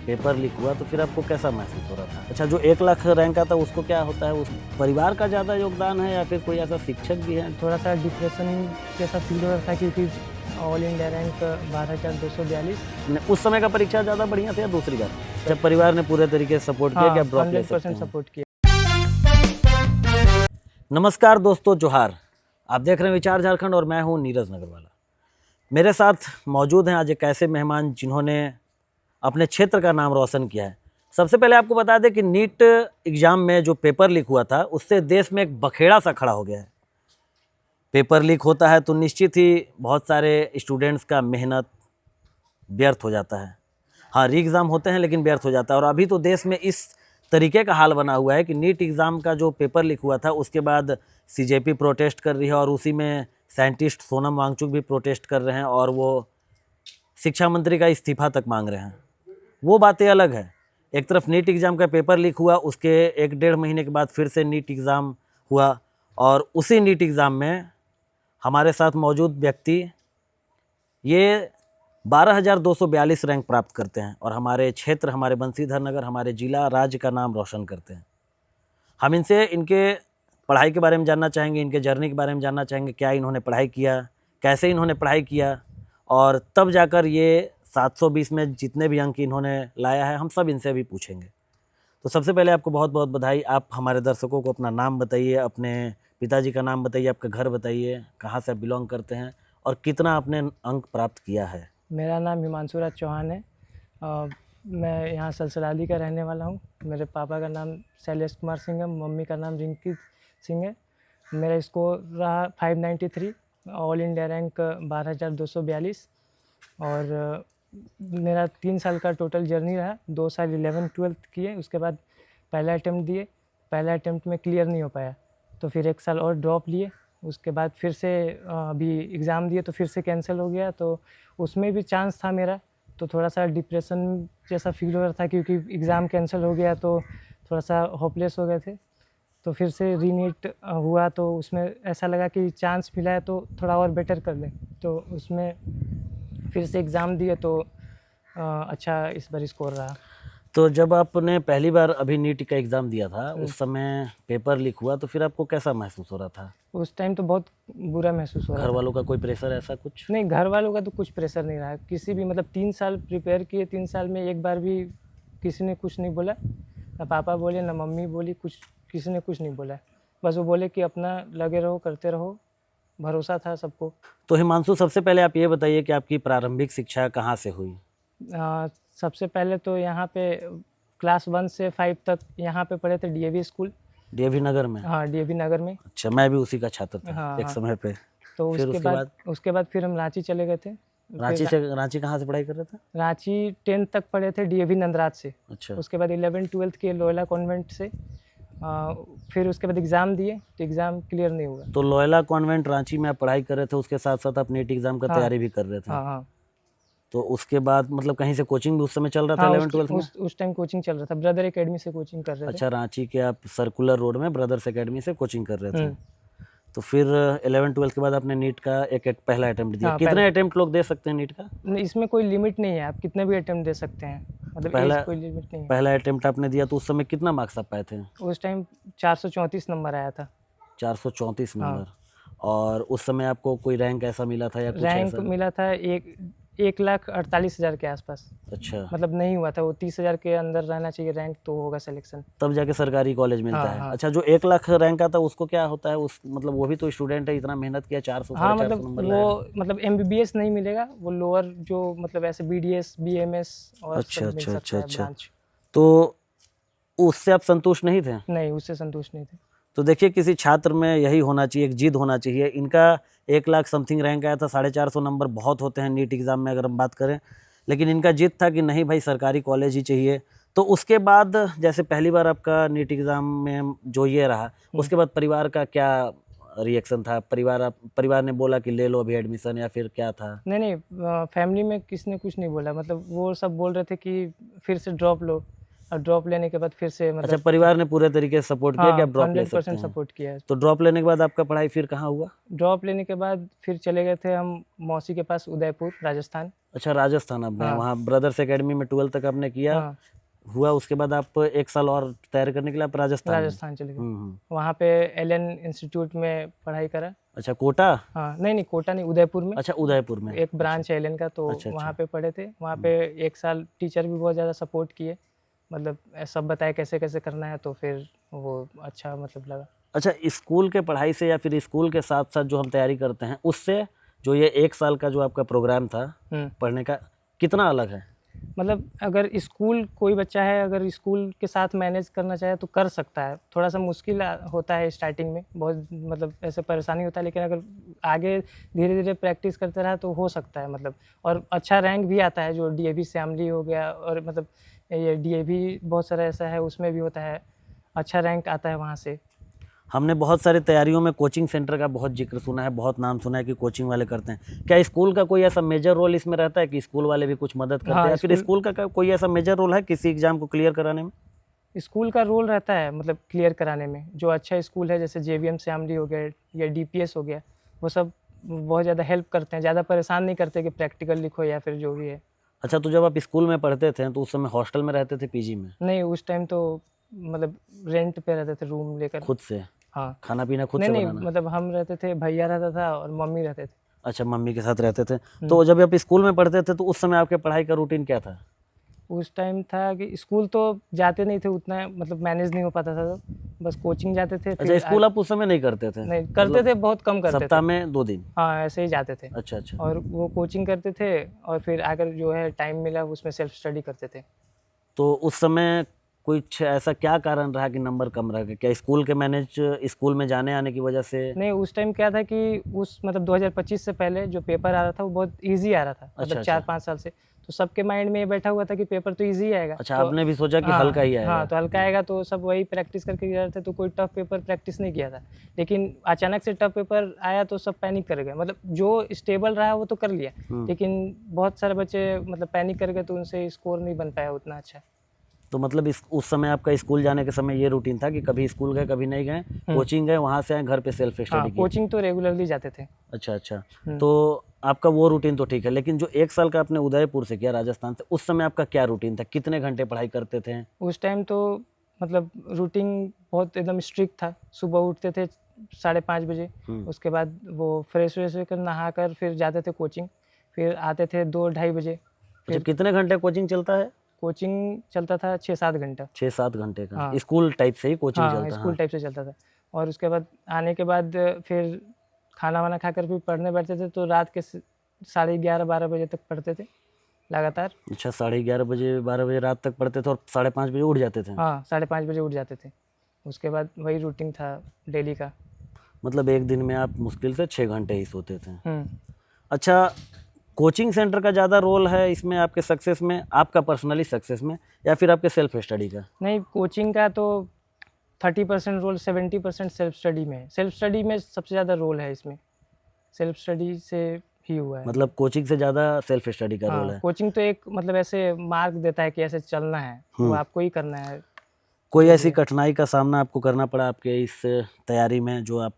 Paper leak हुआ तो फिर आपको कैसा महसूस हो रहा था? अच्छा, जो 1 लाख रैंक आता है उसको क्या होता है? उस परिवार का ज़्यादा योगदान है या फिर कोई ऐसा शिक्षक भी है? थोड़ा सा डिप्रेशन जैसा फील हो रहा था क्योंकि ऑल इंडिया रैंक 12,242। उस समय का परीक्षा ज़्यादा बढ़िया था या दूसरी बार? जब परिवार ने पूरे तरीके से सपोर्ट किया कि आप ड्रॉप ले सकते 100% हैं। सपोर्ट किया। नमस्कार दोस्तों, जोहार। आप देख रहे हैं विचार झारखंड और मैं हूं नीरज नगरवाला। मेरे साथ मौजूद हैं आज एक ऐसे मेहमान जिन्होंने अपने क्षेत्र का नाम रोशन किया है। सबसे पहले आपको बता दें कि नीट एग्ज़ाम में जो पेपर लीक हुआ था उससे देश में एक बखेड़ा सा खड़ा हो गया है। पेपर लीक होता है तो निश्चित ही बहुत सारे स्टूडेंट्स का मेहनत व्यर्थ हो जाता है। हाँ, री एग्ज़ाम होते हैं लेकिन व्यर्थ हो जाता है। और अभी तो देश में इस तरीके का हाल बना हुआ है कि नीट एग्ज़ाम का जो पेपर लीक हुआ था उसके बाद सीजेपी प्रोटेस्ट कर रही है और उसी में साइंटिस्ट सोनम वांगचुक भी प्रोटेस्ट कर रहे हैं और वो शिक्षा मंत्री का इस्तीफा तक मांग रहे हैं। वो बातें अलग है। एक तरफ नीट एग्ज़ाम का पेपर लीक हुआ, उसके 1-1.5 महीने के बाद फिर से नीट एग्ज़ाम हुआ और उसी नीट एग्ज़ाम में हमारे साथ मौजूद व्यक्ति ये 12,242 रैंक प्राप्त करते हैं और हमारे क्षेत्र, हमारे बंसीधर नगर, हमारे जिला, राज्य का नाम रोशन करते हैं। हम इनसे इनके पढ़ाई के बारे में जानना चाहेंगे, इनके जर्नी के बारे में जानना चाहेंगे, क्या इन्होंने पढ़ाई किया, कैसे इन्होंने पढ़ाई किया और तब जाकर ये 720 में जितने भी अंक इन्होंने लाया है, हम सब इनसे भी पूछेंगे। तो सबसे पहले आपको बहुत बहुत बधाई। आप हमारे दर्शकों को अपना नाम बताइए, अपने पिताजी का नाम बताइए, आपका घर बताइए, कहाँ से आप बिलोंग करते हैं और कितना आपने अंक प्राप्त किया है। मेरा नाम हिमांशु राज चौहान है। मैं यहाँ सलसलाली का रहने वाला हूँ। मेरे पापा का नाम शैलेश कुमार सिंह है, मम्मी का नाम रिंकी सिंह है। मेरा स्कोर रहा 593, ऑल इंडिया रैंक 12,242 और मेरा 3 साल का टोटल जर्नी रहा। 2 साल 11th-12th किए, उसके बाद पहला अटैम्प्ट दिए। पहला अटैम्प्ट में क्लियर नहीं हो पाया तो फिर 1 साल और ड्रॉप लिए। उसके बाद फिर से अभी एग्ज़ाम दिए तो फिर से कैंसिल हो गया, तो उसमें भी चांस था मेरा। तो थोड़ा सा डिप्रेशन जैसा फील हो रहा था क्योंकि एग्ज़ाम कैंसिल हो गया तो थोड़ा सा होपलेस हो गए थे। तो फिर से रीनीट हुआ तो उसमें ऐसा लगा कि चांस मिला है तो थोड़ा और बेटर कर लें, तो उसमें फिर से एग्ज़ाम दिए तो अच्छा इस बार स्कोर रहा। तो जब आपने पहली बार अभी नीट का एग्ज़ाम दिया था उस समय पेपर लीक हुआ तो फिर आपको कैसा महसूस हो रहा था? उस टाइम तो बहुत बुरा महसूस हो रहा घर था। वालों का कोई प्रेशर ऐसा कुछ? नहीं, घर वालों का तो कुछ प्रेशर नहीं रहा किसी भी, मतलब 3 साल प्रिपेयर किए, 3 साल में एक बार भी किसी ने कुछ नहीं बोला। ना पापा बोले ना मम्मी बोली, कुछ किसी ने कुछ नहीं बोला। बस वो बोले कि अपना लगे रहो, करते रहो, भरोसा था सबको। तो हिमांशु, सबसे पहले आप ये बताइए कि आपकी प्रारंभिक शिक्षा कहाँ से हुई? सबसे पहले तो यहाँ पे क्लास 1 से 5 तक यहाँ पे पढ़े थे डीएवी स्कूल। डीएवी नगर में? हाँ, डीएवी नगर में। अच्छा, मैं भी उसी का छात्र था हाँ, एक हाँ। समय पे। तो फिर उसके बाद फिर हम रांची चले गए थे। रांची कहाँ से पढ़ाई कर रहे थे? रांची 10th तक पढ़े थे डीएवी नंदराज से। अच्छा। उसके बाद 11th-12th के लोयला कॉन्वेंट से। फिर उसके बाद एग्ज़ाम दिए तो एग्ज़ाम क्लियर नहीं हुआ। तो लोयला कॉन्वेंट रांची में आप पढ़ाई कर रहे थे, उसके साथ साथ आप नीट एग्ज़ाम का हाँ। तैयारी भी कर रहे थे? हाँ, हाँ। तो उसके बाद मतलब कहीं से कोचिंग भी उस समय चल रहा था? हाँ, 11th-12th में? उस टाइम कोचिंग चल रहा था, ब्रदर एकेडमी से कोचिंग कर रहे थे। अच्छा, रांची के आप सर्कुलर रोड में ब्रदर्स एकेडमी से कोचिंग कर रहे थे। हम्म। तो फिर 11th-12th के बाद आपने नीट का एक पहला अटेम्प्ट दिया। हाँ, कितने अटेम्प्ट लोग दे सकते हैं नीट का? नहीं, इसमें कोई लिमिट नहीं है, आप कितने भी अटेम्प्ट दे सकते हैं, मतलब एज कोई लिमिट नहीं है। पहला अटेम्प्ट आपने दिया तो उस समय कितना मार्क्स आप पाए थे? उस टाइम 434 नंबर आया था। 434 हाँ। नंबर। और उस समय आपको कोई रैंक ऐसा मिला था या कुछ रैंक ऐसा? मिला था 1,48,000 के आसपास। अच्छा। मतलब नहीं हुआ था, वो 30,000 के अंदर रहना चाहिए रैंक तो होगा सिलेक्शन। तब जाके सरकारी कॉलेज मिलता हाँ, है। हाँ। अच्छा, जो 1 लाख रैंक आता है उसको क्या होता है? उस मतलब वो भी तो स्टूडेंट है, इतना मेहनत किया, 400 हाँ, 450 मतलब नंबर वो लाया। मतलब एमबीबीएस नहीं मिलेगा, वो लोअर जो मतलब ऐसे बीडीएस, बीएमएस और अच्छा, सब मिल अच्छा, सकता अच्छा, है अच्छा। ब्रांच। तो उससे आप संतुष्ट नहीं थे? नहीं, उससे संतुष्ट नहीं थे। तो देखिए, किसी छात्र में यही होना चाहिए, एक जिद होना चाहिए। इनका 1 लाख समथिंग रैंक आया था, 450 नंबर बहुत होते हैं नीट एग्ज़ाम में अगर हम बात करें, लेकिन इनका जिद था कि नहीं भाई, सरकारी कॉलेज ही चाहिए। तो उसके बाद जैसे पहली बार आपका नीट एग्ज़ाम में जो ये रहा, उसके बाद परिवार का क्या रिएक्शन था? परिवार ने बोला कि ले लो अभी एडमिशन या फिर क्या था? नहीं, फैमिली में किसने कुछ नहीं बोला, मतलब वो सब बोल रहे थे कि फिर से ड्रॉप लो, और ड्रॉप लेने के बाद फिर से अच्छा, मतलब परिवार ने पूरे तरीके से सपोर्ट किया कि आप ड्रॉप ले सकते 100% हैं। सपोर्ट किया है। तो ड्रॉप लेने के बाद आपका पढ़ाई फिर कहाँ हुआ? ड्रॉप लेने के बाद फिर चले गए थे हम मौसी के पास उदयपुर, राजस्थान। अच्छा, राजस्थान आपने हाँ। वहाँ ब्रदर्स एकेडमी में 12th तक आपने किया हाँ, हुआ, उसके बाद आप 1 साल और तैयारी करने के लिए आप राजस्थान में। राजस्थान चले गए। हम्म। वहाँ पे एलन इंस्टीट्यूट में पढ़ाई करा। अच्छा, कोटा। हाँ, नहीं नहीं, कोटा नहीं, उदयपुर में अच्छा, उदयपुर में। एक ब्रांच है एलन का, तो अच्छा, वहाँ अच्छा। पे पढ़े थे। वहाँ पे 1 साल टीचर भी बहुत ज़्यादा सपोर्ट किए, मतलब सब बताए कैसे कैसे करना है, तो फिर वो अच्छा मतलब लगा। अच्छा, स्कूल के पढ़ाई से या फिर स्कूल के साथ साथ जो हम तैयारी करते हैं उससे जो ये 1 साल का जो आपका प्रोग्राम था पढ़ने का, कितना अलग है? मतलब अगर स्कूल कोई बच्चा है, अगर स्कूल के साथ मैनेज करना चाहे तो कर सकता है। थोड़ा सा मुश्किल होता है स्टार्टिंग में, बहुत मतलब ऐसे परेशानी होता है, लेकिन अगर आगे धीरे धीरे प्रैक्टिस करते रहा तो हो सकता है मतलब। और अच्छा रैंक भी आता है, जो डीएवी श्यामली हो गया, और मतलब ये डीएवी बहुत सारा ऐसा है, उसमें भी होता है, अच्छा रैंक आता है वहाँ से। हमने बहुत सारी तैयारियों में कोचिंग सेंटर का बहुत जिक्र सुना है, बहुत नाम सुना है कि कोचिंग वाले करते हैं। क्या स्कूल का कोई ऐसा मेजर रोल इसमें रहता है कि स्कूल वाले भी कुछ मदद करते हैं, हाँ, या फिर स्कूल का कोई ऐसा मेजर रोल है किसी एग्जाम को क्लियर कराने में? स्कूल का रोल रहता है मतलब क्लियर कराने में। जो अच्छा स्कूल है, जैसे जेवीएम श्यामली हो गया या डीपीएस हो गया, वो सब बहुत ज़्यादा हेल्प करते हैं, ज़्यादा परेशान नहीं करते कि प्रैक्टिकल लिखो या फिर जो भी है। अच्छा, तो जब आप स्कूल में पढ़ते थे तो उस समय हॉस्टल में रहते थे, पीजी में? नहीं, उस टाइम तो मतलब रेंट पे रहते थे, रूम लेकर। खुद से हाँ। खाना पीना खुद नहीं से नहीं, बनाना? मतलब हम रहते थे, भैया रहता था और मम्मी रहते थे। अच्छा, मम्मी के साथ रहते थे। तो जब आप स्कूल में पढ़ते थे तो उस समय आपके पढ़ाई का रूटीन क्या था? उस टाइम था कि स्कूल तो जाते नहीं थे उतना, मतलब मैनेज नहीं हो पाता था, तो बस कोचिंग जाते थे। अच्छा, फिर स्कूल आप उस समय नहीं करते थे? नहीं करते थे, बहुत कम करते सप्ताह थे। में 2 दिन? हाँ, ऐसे ही जाते थे। अच्छा, अच्छा। और वो कोचिंग करते थे, और फिर अगर जो है टाइम मिला उसमें सेल्फ स्टडी करते थे। तो उस समय कुछ ऐसा क्या कारण रहा कि नंबर कम रह गए? क्या स्कूल के मैनेज स्कूल में जाने आने की वजह से? नहीं, उस टाइम क्या था कि उस मतलब 2025 से पहले जो पेपर आ रहा था वो बहुत इजी आ रहा था, मतलब अच्छा। 4-5 साल से। तो सबके माइंड में ये बैठा हुआ था कि पेपर तो इजी आएगा। अच्छा, तो आपने भी सोचा कि हाँ, हल्का ही आएगा? हाँ, तो हल्का आएगा, तो सब वही प्रैक्टिस करके गए थे, तो कोई टफ पेपर प्रैक्टिस नहीं किया था। लेकिन अचानक से टफ पेपर आया तो सब पैनिक कर गए, मतलब जो स्टेबल रहा वो तो कर लिया, लेकिन बहुत सारे बच्चे मतलब पैनिक कर गए, तो उनसे स्कोर नहीं बन पाया उतना अच्छा। तो मतलब उस समय आपका स्कूल जाने के समय ये रूटीन था कि कभी स्कूल गए, कभी नहीं गए, कोचिंग गए, वहाँ से आए, घर पे सेल्फ हाँ, स्टडी किया? कोचिंग तो रेगुलरली जाते थे। अच्छा, अच्छा। तो आपका वो रूटीन तो ठीक है, लेकिन जो 1 साल का आपने उदयपुर से किया, राजस्थान से, उस समय आपका क्या रूटीन था? कितने घंटे पढ़ाई करते थे? उस टाइम तो मतलब रूटीन बहुत एकदम स्ट्रिक्ट था। सुबह उठते थे 5:30 बजे, उसके बाद वो फ्रेश व्रेश होकर नहा कर फिर जाते थे कोचिंग, फिर आते थे 2-2:30 बजे। अच्छा, कितने घंटे कोचिंग चलता है? कोचिंग चलता था 6-7 घंटा। 6-7 घंटे का? हाँ। स्कूल टाइप से ही कोचिंग हाँ, चलता? स्कूल हाँ। टाइप से चलता था। और उसके बाद आने के बाद फिर खाना वाना खाकर फिर पढ़ने बैठते थे, तो रात के 11:30-12 बजे तक पढ़ते थे लगातार। अच्छा, 11:30 बजे 12 बजे रात तक पढ़ते थे और 5:30 बजे उठ जाते थे? हाँ, 5:30 बजे उठ जाते थे। उसके बाद वही रूटीन था डेली का। मतलब एक दिन में आप मुश्किल से 6 घंटे ही सोते थे? हुँ। अच्छा, कोचिंग सेंटर का ज़्यादा रोल है इसमें आपके सक्सेस में, आपका पर्सनली सक्सेस में, या फिर आपके सेल्फ स्टडी का? नहीं, कोचिंग का तो 30% रोल, 70% सेल्फ स्टडी में है। सेल्फ स्टडी में सबसे ज़्यादा रोल है इसमें। सेल्फ स्टडी से ही हुआ है। मतलब कोचिंग से ज़्यादा सेल्फ स्टडी का रोल हाँ, है? कोचिंग तो एक मतलब ऐसे मार्क देता है कि ऐसे चलना है, वो आपको ही करना है। कोई जो ऐसी भी है। कठिनाई का सामना आपको करना पड़ा आपके इस तैयारी में, जो आप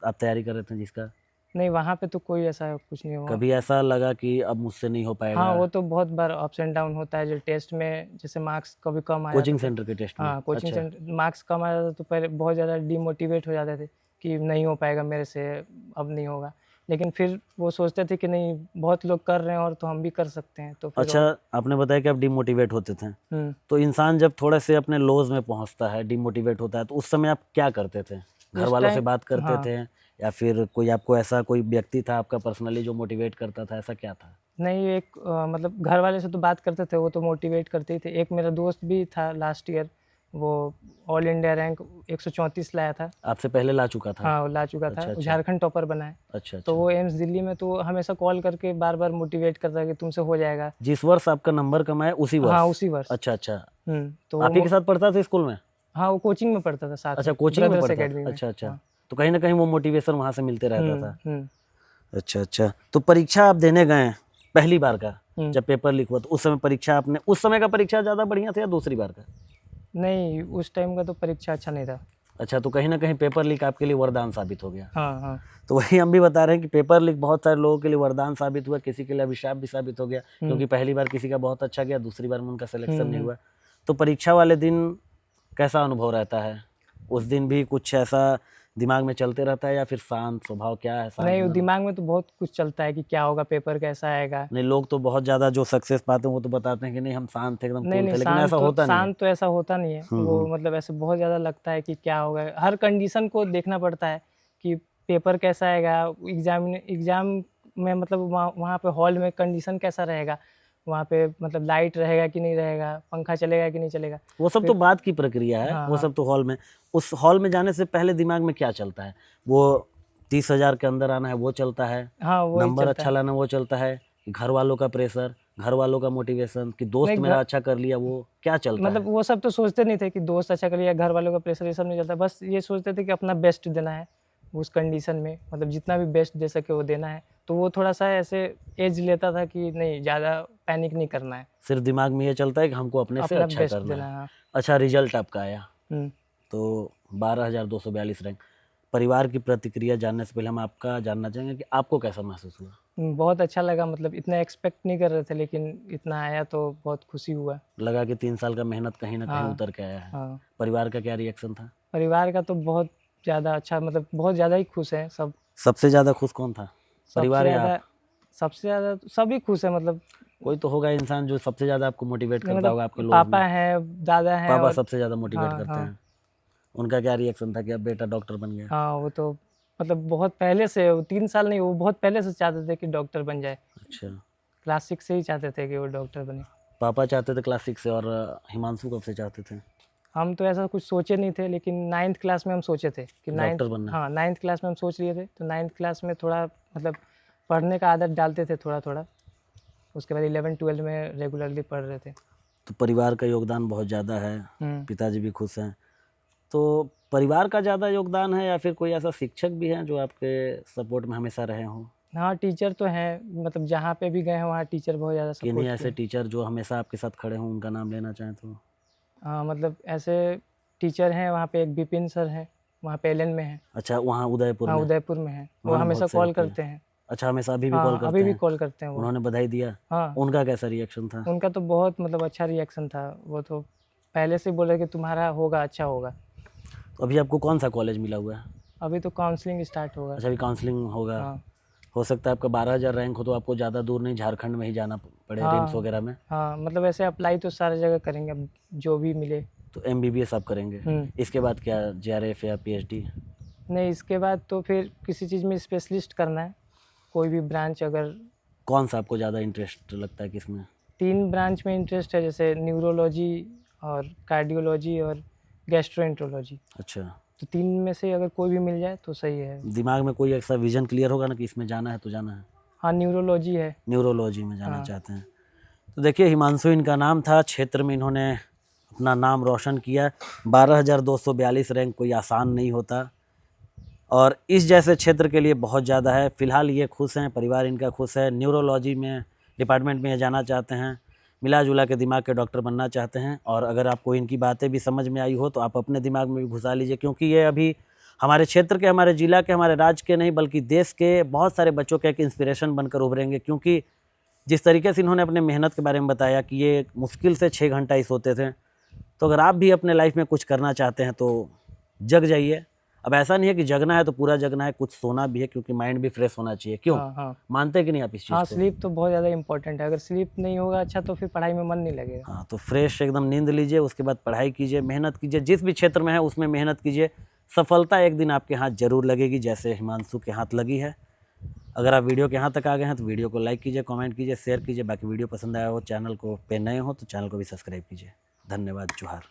तैयारी कर रहे थे जिसका? नहीं, वहाँ पे तो कोई ऐसा कुछ नहीं हुआ। कभी ऐसा लगा कि अब मुझसे नहीं हो पाएगा? हाँ, वो तो बहुत बार अप्स एंड डाउन होता है, जो टेस्ट में जैसे मार्क्स कभी कम आ जाते कोचिंग थे। सेंटर के टेस्ट में? हाँ, कोचिंग अच्छा। सेंटर मार्क्स कम आ जाता तो पहले बहुत ज़्यादा डिमोटिवेट हो जाते थे कि नहीं हो पाएगा मेरे से, अब नहीं होगा। लेकिन फिर वो सोचते थे कि नहीं, बहुत लोग कर रहे हैं और तो हम भी कर सकते हैं, तो फिर अच्छा, आपने बताया कि आप डिमोटिवेट होते थे, तो इंसान जब थोड़े से अपने लोज में पहुंचता है, डिमोटिवेट होता है, तो उस समय आप क्या करते थे? घर वालों से बात करते थे, या फिर कोई आपको ऐसा कोई व्यक्ति था आपका पर्सनली जो मोटिवेट करता था, ऐसा क्या था? नहीं, एक मतलब घर वाले से तो बात करते थे, वो तो मोटिवेट करते ही थे। एक मेरा दोस्त भी था लास्ट ईयर, वो ऑल इंडिया रैंक 134 लाया था। आपसे पहले ला चुका था? हाँ, वो ला चुका था। अच्छा। झारखंड टॉपर बना है। अच्छा, तो अच्छा। वो एम्स दिल्ली में, तो हमेशा कॉल करके बार-बार मोटिवेट करता है कि तुमसे हो जाएगा। जिस वर्ष आपका नंबर कम आया उसी वर्ष? हाँ, उसी वर्ष। अच्छा, अच्छा। तो आप ही के साथ पढ़ता था स्कूल में? हाँ, वो कोचिंग में पढ़ता था साथ अच्छा, में, कोचिंग में ब्रदर्स पढ़ता एकेडमी था? में। अच्छा, अच्छा। हाँ। तो कहीं ना कहीं वो मोटिवेशन वहाँ से मिलते रहता था? हुँ। अच्छा, अच्छा। तो परीक्षा आप देने गए पहली बार का, जब पेपर लीक हुआ, तो उस समय परीक्षा आपने, उस समय का परीक्षा ज़्यादा बढ़िया था या दूसरी बार का? नहीं, उस टाइम का तो परीक्षा अच्छा नहीं था। अच्छा, तो कहीं ना कहीं पेपर लीक आपके लिए वरदान साबित हो गया। हाँ हाँ तो वही हम भी बता रहे हैं कि पेपर लीक बहुत सारे लोगों के लिए वरदान साबित हुआ, किसी के लिए अभिशाप भी साबित हो गया, क्योंकि पहली बार किसी का बहुत अच्छा गया, दूसरी बार में उनका सिलेक्शन नहीं हुआ। तो परीक्षा वाले दिन कैसा अनुभव रहता है? उस दिन भी कुछ ऐसा दिमाग में चलते रहता है या फिर शांत स्वभाव, क्या है शांत? नहीं, दिमाग में तो बहुत कुछ चलता है कि क्या होगा, पेपर कैसा आएगा। नहीं, लोग तो बहुत ज्यादा जो सक्सेस पाते हैं वो तो बताते हैं कि नहीं हम शांत थे, एकदम नहीं कूल नहीं, थे, लेकिन ऐसा होता नहीं है। शांत तो ऐसा होता नहीं है। वो मतलब ऐसे बहुत ज़्यादा लगता है कि क्या होगा, हर कंडीशन को देखना पड़ता है कि पेपर कैसा आएगा, एग्ज़ाम में मतलब वहाँ पे हॉल में कंडीशन कैसा रहेगा, वहाँ पे मतलब लाइट रहेगा कि नहीं रहेगा, पंखा चलेगा कि नहीं चलेगा। वो सब तो बात की प्रक्रिया है। हाँ, वो सब तो हॉल में, उस हॉल में जाने से पहले दिमाग में क्या चलता है? वो 30,000 के अंदर आना है वो चलता है, हाँ वही नंबर चलता अच्छा है। लाना वो चलता है, कि घर वालों का प्रेशर, घर वालों का मोटिवेशन, कि दोस्त नहीं, मेरा अच्छा कर लिया, वो क्या चलता मतलब है? वो सब तो सोचते नहीं थे कि दोस्त अच्छा कर लिया, घर वालों का प्रेशर, ये सब नहीं चलता। बस ये सोचते थे कि अपना बेस्ट देना है उस कंडीशन में, मतलब जितना भी बेस्ट दे सके वो देना है। तो वो थोड़ा सा ऐसे एज लेता था कि नहीं, ज़्यादा पैनिक नहीं करना है, सिर्फ दिमाग में ये चलता है कि हमको अपने से अपना अच्छा बेस्ट करना देना है। है। हाँ। अच्छा, रिजल्ट आपका आया हम्म। तो 12,242 रैंक। परिवार की प्रतिक्रिया जानने से पहले हम आपका जानना चाहेंगे कि आपको कैसा महसूस हुआ? बहुत अच्छा लगा, मतलब इतना एक्सपेक्ट नहीं कर रहे थे, लेकिन इतना आया तो बहुत खुशी हुआ। लगा कि 3 साल का मेहनत कहीं ना कहीं हाँ उतर के आया है। हाँ। परिवार का क्या रिएक्शन था? परिवार का तो बहुत ज़्यादा अच्छा, मतलब बहुत ज़्यादा ही खुश हैं सब। सबसे ज़्यादा खुश कौन था, सबसे परिवार या आप? ज़्यादा सबसे ज़्यादा तो सभी खुश हैं, मतलब कोई तो होगा इंसान जो सबसे ज़्यादा आपको मोटिवेट नहीं, करता मतलब होगा आपके लोग पापा में। हैं, दादा हैं, पापा और सबसे ज़्यादा मोटिवेट हाँ करते हाँ हैं। उनका क्या रिएक्शन था कि अब बेटा डॉक्टर बन गया? हाँ। वो तो मतलब बहुत पहले से, वो 3 साल नहीं, वो बहुत पहले से चाहते थे कि डॉक्टर बन जाए। अच्छा, क्लास 6 से ही चाहते थे कि वो डॉक्टर बने। पापा चाहते थे क्लास 6 से, और हिमांशु कब से चाहते थे? हम तो ऐसा कुछ सोचे नहीं थे, लेकिन 9th क्लास में हम सोचे थे कि डॉक्टर बनना। हाँ 9th क्लास में हम सोच लिए थे। तो 9th क्लास में थोड़ा मतलब पढ़ने का आदत डालते थे थोड़ा थोड़ा। उसके बाद 11-12 में रेगुलरली पढ़ रहे थे। तो परिवार का योगदान बहुत ज़्यादा है, पिताजी भी खुश हैं। तो परिवार का ज़्यादा योगदान है या फिर कोई ऐसा शिक्षक भी है जो आपके सपोर्ट में हमेशा रहे हों? हाँ, टीचर तो हैं, मतलब जहाँ पे भी गए हैं वहाँ टीचर बहुत ज़्यादा कि नहीं सपोर्ट ऐसे किए। टीचर जो हमेशा आपके साथ खड़े हों, उनका नाम लेना चाहें तो? हाँ, मतलब ऐसे टीचर हैं वहाँ पे, एक विपिन सर हैं, वहाँ पे एलन में हैं। अच्छा, वहाँ उदयपुर हाँ, में उदयपुर में हैं, वो उन्होंने हमेशा बहुत कॉल सहयोग किया। करते हैं। अच्छा, हमेशा अभी भी कॉल हाँ, करते अभी भी हैं? कॉल करते हैं वो। उन्होंने बधाई दिया? हाँ, उनका कैसा रिएक्शन था? उनका तो बहुत मतलब अच्छा रिएक्शन था। वो तो पहले से ही बोले कि तुम्हारा होगा, अच्छा होगा। तो अभी आपको कौन सा कॉलेज मिला हुआ है? अभी तो काउंसलिंग स्टार्ट होगा। अच्छा, अभी काउंसलिंग होगा। हाँ हो सकता है आपका 12,000 रैंक हो तो आपको ज़्यादा दूर नहीं, झारखंड में ही जाना पड़े, रिम्स हाँ वगैरह में। हाँ, मतलब ऐसे अप्लाई तो सारी जगह करेंगे, अब जो भी मिले। तो MBBS आप करेंगे? इसके बाद क्या, JRF या PhD? नहीं, इसके बाद तो फिर किसी चीज़ में स्पेशलिस्ट करना है, कोई भी ब्रांच। अगर कौन सा आपको ज़्यादा इंटरेस्ट लगता है किसमें? 3 ब्रांच में इंटरेस्ट है, जैसे न्यूरोलॉजी और कार्डियोलॉजी और गैस्ट्रोएंटरोलॉजी। अच्छा, तो 3 में से अगर कोई भी मिल जाए तो सही है। दिमाग में कोई ऐसा विजन क्लियर होगा ना कि इसमें जाना है तो जाना है? हाँ, न्यूरोलॉजी है। न्यूरोलॉजी में जाना हाँ चाहते हैं। तो देखिए, हिमांशु इनका नाम था, क्षेत्र में इन्होंने अपना नाम रोशन किया। 12,242 रैंक कोई आसान नहीं होता, और इस जैसे क्षेत्र के लिए बहुत ज़्यादा है। फिलहाल ये खुश हैं, परिवार इनका खुश है। न्यूरोलॉजी में डिपार्टमेंट में ये जाना चाहते हैं, मिला जुला के दिमाग के डॉक्टर बनना चाहते हैं। और अगर आपको इनकी बातें भी समझ में आई हो तो आप अपने दिमाग में भी घुसा लीजिए, क्योंकि ये अभी हमारे क्षेत्र के, हमारे ज़िला के, हमारे राज्य के नहीं बल्कि देश के बहुत सारे बच्चों के एक इंस्पिरेशन बनकर उभरेंगे। क्योंकि जिस तरीके से इन्होंने अपने मेहनत के बारे में बताया कि ये मुश्किल से 6 घंटा ही सोते थे, तो अगर आप भी अपने लाइफ में कुछ करना चाहते हैं तो जग जाइए। अब ऐसा नहीं है कि जगना है तो पूरा जगना है, कुछ सोना भी है, क्योंकि माइंड भी फ्रेश होना चाहिए। क्यों, हाँ हाँ मानते हैं कि नहीं आप इस चीज़ हाँ, को? स्लीप तो बहुत ज़्यादा इंपॉर्टेंट है। अगर स्लीप नहीं होगा अच्छा तो फिर पढ़ाई में मन नहीं लगेगा। हाँ, तो फ्रेश एकदम नींद लीजिए, उसके बाद पढ़ाई कीजिए, मेहनत कीजिए, जिस भी क्षेत्र में है उसमें मेहनत कीजिए। सफलता एक दिन आपके हाथ जरूर लगेगी, जैसे हिमांशु के हाथ लगी है। अगर आप वीडियो के यहाँ तक आ गए हैं तो वीडियो को लाइक कीजिए, कमेंट कीजिए, शेयर कीजिए। बाकी वीडियो पसंद आया हो, चैनल को पे नए हो तो चैनल को भी सब्सक्राइब कीजिए। धन्यवाद, जोहार।